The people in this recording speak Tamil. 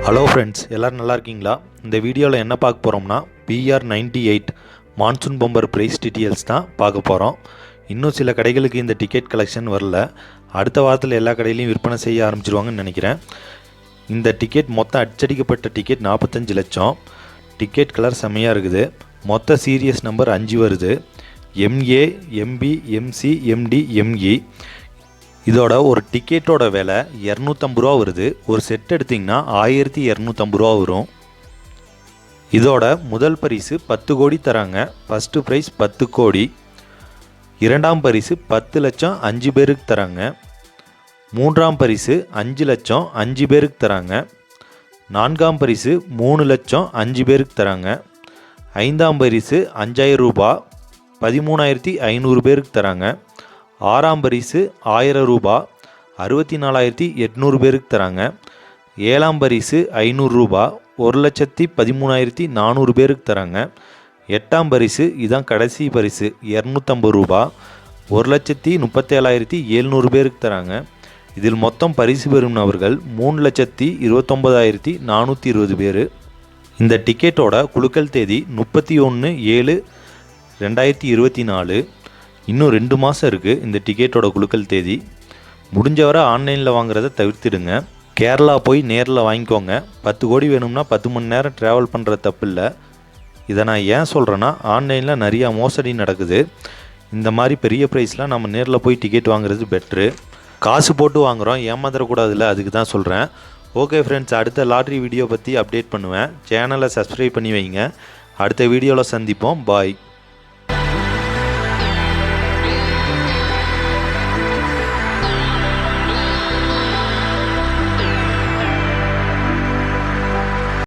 ஹலோ ஃப்ரெண்ட்ஸ், எல்லோரும் நல்லா இருக்கீங்களா? இந்த வீடியோவில் என்ன பார்க்க போகிறோம்னா PR98 monsoon bumper price details தான் பார்க்க போகிறோம். இன்னும் சில கடைகளுக்கு இந்த டிக்கெட் கலெக்ஷன் வரல. அடுத்த வாரத்தில் எல்லா கடையிலையும் விற்பனை செய்ய ஆரம்பிச்சிருவாங்கன்னு நினைக்கிறேன். இந்த டிக்கெட் மொத்தம் அச்சடிக்கப்பட்ட டிக்கெட் 45 லட்சம். டிக்கெட் கலர் செம்மையாக இருக்குது. மொத்த சீரியஸ் நம்பர் 5 வருது. MA, MB, MC, MD, ME. இதோட ஒரு டிக்கெட்டோட விலை 250 ரூபா வருது. ஒரு செட் எடுத்திங்கன்னா 1250 ரூபா வரும். இதோட முதல் பரிசு 10 கோடி தராங்க. ஃபஸ்ட்டு ப்ரைஸ் 10 கோடி. இரண்டாம் பரிசு 10 லட்சம் 5 பேருக்கு தராங்க. மூன்றாம் பரிசு 5 லட்சம் 5 பேருக்கு தராங்க. நான்காம் பரிசு 3 லட்சம் 5 பேருக்கு தராங்க. ஐந்தாம் பரிசு 5000 ரூபா 13,500 பேருக்கு தராங்க. ஆறாம் பரிசு 1000 ரூபா 64,800 பேருக்கு தராங்க. ஏழாம் பரிசு 500 ரூபா 1,13,400 பேருக்கு தராங்க. எட்டாம் பரிசு இதான் கடைசி பரிசு 250 ரூபா 1,37,700 பேருக்கு தராங்க. இதில் மொத்தம் பரிசு பெறும் நபர்கள் 3,29,420 பேர். இந்த டிக்கெட்டோட குலுக்கல் தேதி 31/7/2024. இன்னும் 2 மாதம் இருக்குது இந்த டிக்கெட்டோட குலுக்கல் தேதி. முடிஞ்ச வரை ஆன்லைனில் வாங்குறத தவிர்த்திடுங்க. கேரளா போய் நேரில் வாங்கிக்கோங்க. 10 கோடி வேணும்னா 10 மணி நேரம் ட்ராவல் பண்ணுற தப்பு இல்லை. இதை நான் ஏன் சொல்கிறேன்னா, ஆன்லைனில் நிறையா மோசடி நடக்குது. இந்த மாதிரி பெரிய ப்ரைஸ்லாம் நம்ம நேரில் போய் டிக்கெட் வாங்குறது பெட்ரு. காசு போட்டு வாங்குகிறோம், ஏமாந்துடக்கூடாதுல்ல, அதுக்கு தான் சொல்கிறேன். ஓகே ஃப்ரெண்ட்ஸ், அடுத்த லாட்ரி வீடியோ பற்றி அப்டேட் பண்ணுவேன். சேனலை சப்ஸ்கிரைப் பண்ணி வைங்க. அடுத்த வீடியோவில் சந்திப்போம். பாய்.